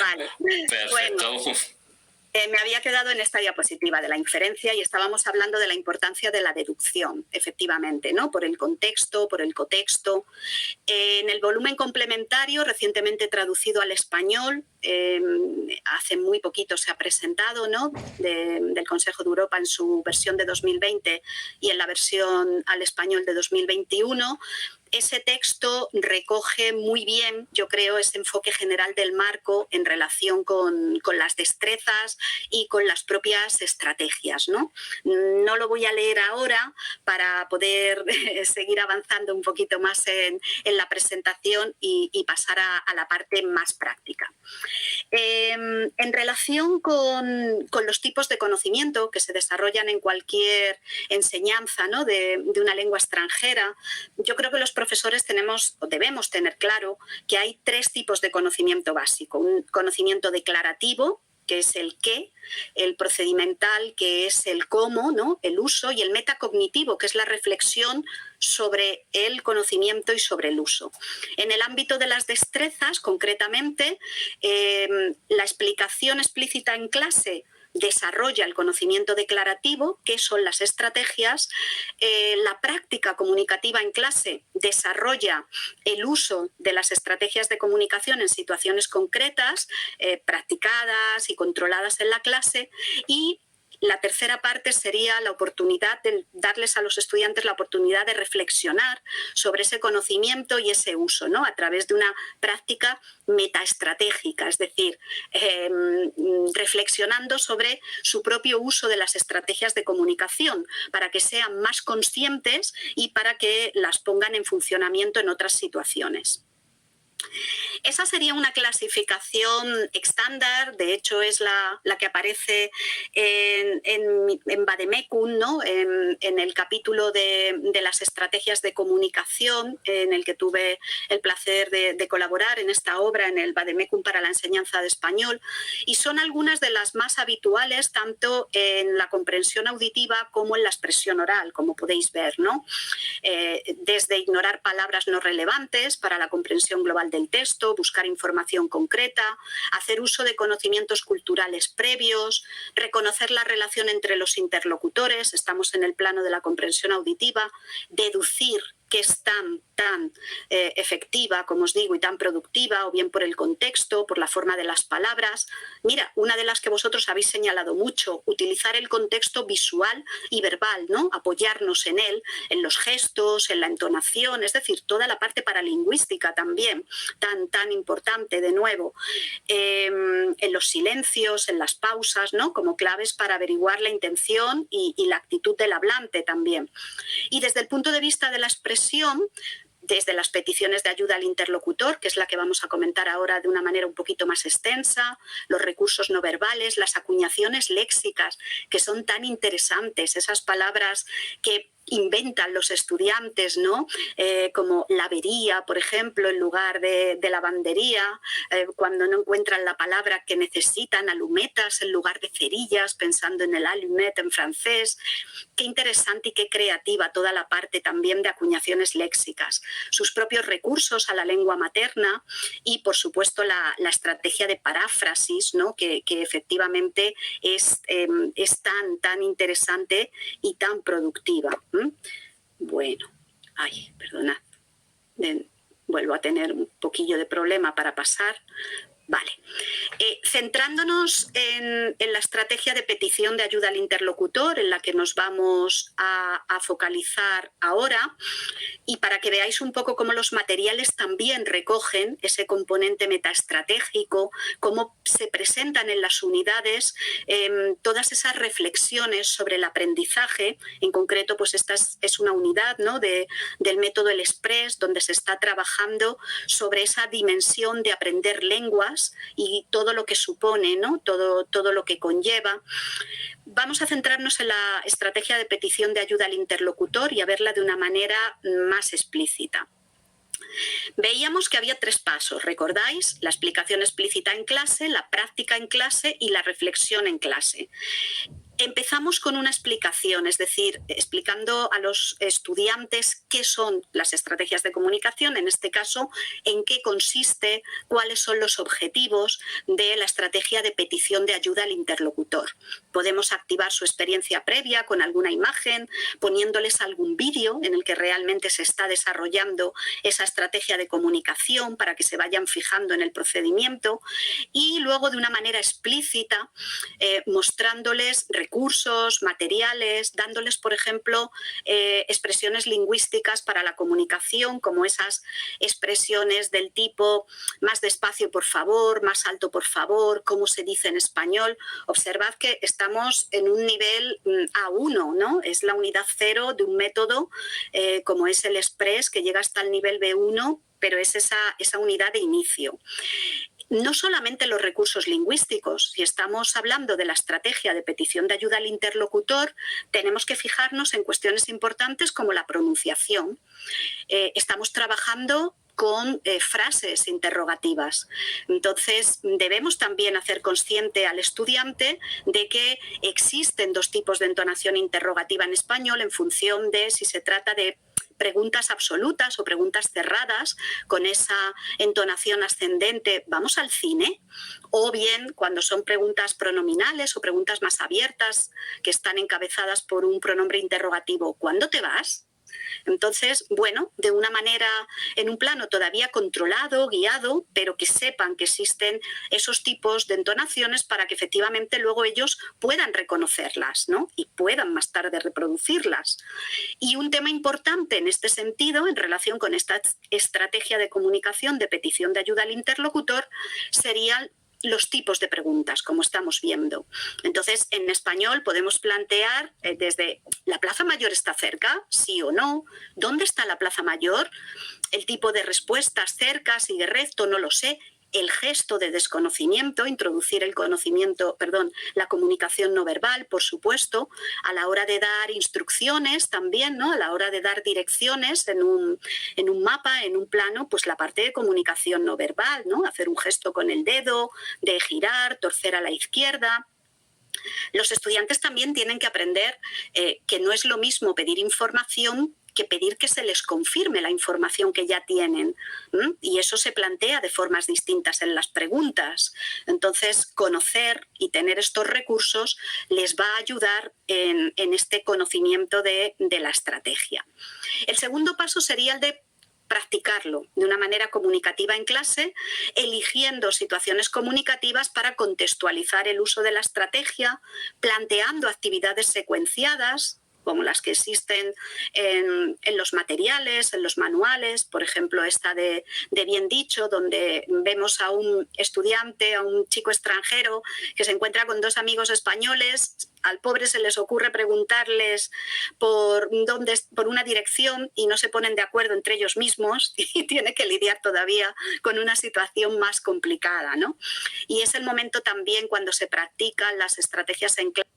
Vale. Perfecto. Bueno, me había quedado en esta diapositiva de la inferencia y estábamos hablando de la importancia de la deducción, efectivamente, ¿no? Por el contexto, por el cotexto. En el volumen complementario, recientemente traducido al español, hace muy poquito se ha presentado, ¿no? Del Consejo de Europa en su versión de 2020 y en la versión al español de 2021, ese texto recoge muy bien, yo creo, ese enfoque general del marco en relación con las destrezas y con las propias estrategias, ¿no? No lo voy a leer ahora para poder seguir avanzando un poquito más en la presentación y pasar a la parte más práctica. En relación con los tipos de conocimiento que se desarrollan en cualquier enseñanza, ¿no? de una lengua extranjera, yo creo que los profesores tenemos o debemos tener claro que hay tres tipos de conocimiento básico. Un conocimiento declarativo, que es el qué, el procedimental, que es el cómo, ¿no? El uso, y el metacognitivo, que es la reflexión sobre el conocimiento y sobre el uso. En el ámbito de las destrezas, concretamente, la explicación explícita en clase desarrolla el conocimiento declarativo, que son las estrategias. La práctica comunicativa en clase desarrolla el uso de las estrategias de comunicación en situaciones concretas, practicadas y controladas en la clase. Y la tercera parte sería la oportunidad de darles a los estudiantes la oportunidad de reflexionar sobre ese conocimiento y ese uso, ¿no? A través de una práctica metaestratégica, es decir, reflexionando sobre su propio uso de las estrategias de comunicación para que sean más conscientes y para que las pongan en funcionamiento en otras situaciones. Esa sería una clasificación estándar, de hecho es la que aparece en Vademecum, ¿no? en el capítulo de las estrategias de comunicación, en el que tuve el placer de colaborar en esta obra, en el Vademecum para la enseñanza de español, y son algunas de las más habituales tanto en la comprensión auditiva como en la expresión oral, como podéis ver, ¿no? Desde ignorar palabras no relevantes para la comprensión global del texto, buscar información concreta, hacer uso de conocimientos culturales previos, reconocer la relación entre los interlocutores, estamos en el plano de la comprensión auditiva, deducir que es tan efectiva, como os digo, y tan productiva, o bien por el contexto, por la forma de las palabras. Mira, una de las que vosotros habéis señalado mucho, utilizar el contexto visual y verbal, ¿no? Apoyarnos en él, en los gestos, en la entonación, es decir, toda la parte paralingüística también, tan importante, de nuevo, en los silencios, en las pausas, ¿no? Como claves para averiguar la intención y la actitud del hablante también. Y desde el punto de vista de la expresión, desde las peticiones de ayuda al interlocutor, que es la que vamos a comentar ahora de una manera un poquito más extensa, los recursos no verbales, las acuñaciones léxicas, que son tan interesantes, esas palabras que inventan los estudiantes, ¿no? Como lavería, por ejemplo, en lugar de lavandería, cuando no encuentran la palabra que necesitan, alumetas en lugar de cerillas, pensando en el allumette en francés. Qué interesante y qué creativa toda la parte también de acuñaciones léxicas, sus propios recursos a la lengua materna y, por supuesto, la estrategia de paráfrasis, ¿no? que efectivamente es tan interesante y tan productiva. Bueno, perdonad, vuelvo a tener un poquillo de problema para pasar. Vale. Centrándonos en la estrategia de petición de ayuda al interlocutor, en la que nos vamos a focalizar ahora, y para que veáis un poco cómo los materiales también recogen ese componente metaestratégico, cómo se presentan en las unidades todas esas reflexiones sobre el aprendizaje. En concreto, pues esta es una unidad, ¿no? del método El Express, donde se está trabajando sobre esa dimensión de aprender lenguas y todo lo que supone, ¿no? todo lo que conlleva. Vamos a centrarnos en la estrategia de petición de ayuda al interlocutor y a verla de una manera más explícita. Veíamos que había tres pasos, ¿recordáis? La explicación explícita en clase, la práctica en clase y la reflexión en clase. Empezamos con una explicación, es decir, explicando a los estudiantes qué son las estrategias de comunicación, en este caso, en qué consiste, cuáles son los objetivos de la estrategia de petición de ayuda al interlocutor. Podemos activar su experiencia previa con alguna imagen, poniéndoles algún vídeo en el que realmente se está desarrollando esa estrategia de comunicación para que se vayan fijando en el procedimiento, y luego de una manera explícita mostrándoles recursos, materiales, dándoles, por ejemplo, expresiones lingüísticas para la comunicación, como esas expresiones del tipo más despacio, por favor, más alto, por favor, cómo se dice en español. Observad que estamos en un nivel A1, ¿no? Es la unidad 0 de un método como es el Express, que llega hasta el nivel B1, pero es esa unidad de inicio. No solamente los recursos lingüísticos, si estamos hablando de la estrategia de petición de ayuda al interlocutor, tenemos que fijarnos en cuestiones importantes como la pronunciación. Estamos trabajando con frases interrogativas. Entonces, debemos también hacer consciente al estudiante de que existen dos tipos de entonación interrogativa en español en función de si se trata de preguntas absolutas o preguntas cerradas con esa entonación ascendente, ¿vamos al cine? O bien cuando son preguntas pronominales o preguntas más abiertas que están encabezadas por un pronombre interrogativo, ¿cuándo te vas? Entonces, bueno, de una manera, en un plano todavía controlado, guiado, pero que sepan que existen esos tipos de entonaciones para que efectivamente luego ellos puedan reconocerlas, ¿no? Y puedan más tarde reproducirlas. Y un tema importante en este sentido, en relación con esta estrategia de comunicación de petición de ayuda al interlocutor, serían los tipos de preguntas, como estamos viendo. Entonces, en español podemos plantear desde ¿la Plaza Mayor está cerca? ¿Sí o no? ¿Dónde está la Plaza Mayor? El tipo de respuestas, cerca, sigue recto, no lo sé. El gesto de desconocimiento, introducir el conocimiento, perdón, la comunicación no verbal, por supuesto, a la hora de dar instrucciones también, ¿no? A la hora de dar direcciones en un mapa, en un plano, pues la parte de comunicación no verbal, ¿no? Hacer un gesto con el dedo, de girar, torcer a la izquierda. Los estudiantes también tienen que aprender que no es lo mismo pedir información que pedir que se les confirme la información que ya tienen. Y eso se plantea de formas distintas en las preguntas. Entonces, conocer y tener estos recursos les va a ayudar en este conocimiento de la estrategia. El segundo paso sería el de practicarlo de una manera comunicativa en clase, eligiendo situaciones comunicativas para contextualizar el uso de la estrategia, planteando actividades secuenciadas, como las que existen en los materiales, en los manuales, por ejemplo esta de Bien Dicho, donde vemos a un estudiante, a un chico extranjero que se encuentra con dos amigos españoles. Al pobre se les ocurre preguntarles por una dirección y no se ponen de acuerdo entre ellos mismos y tiene que lidiar todavía con una situación más complicada, ¿no? Y es el momento también cuando se practican las estrategias en clase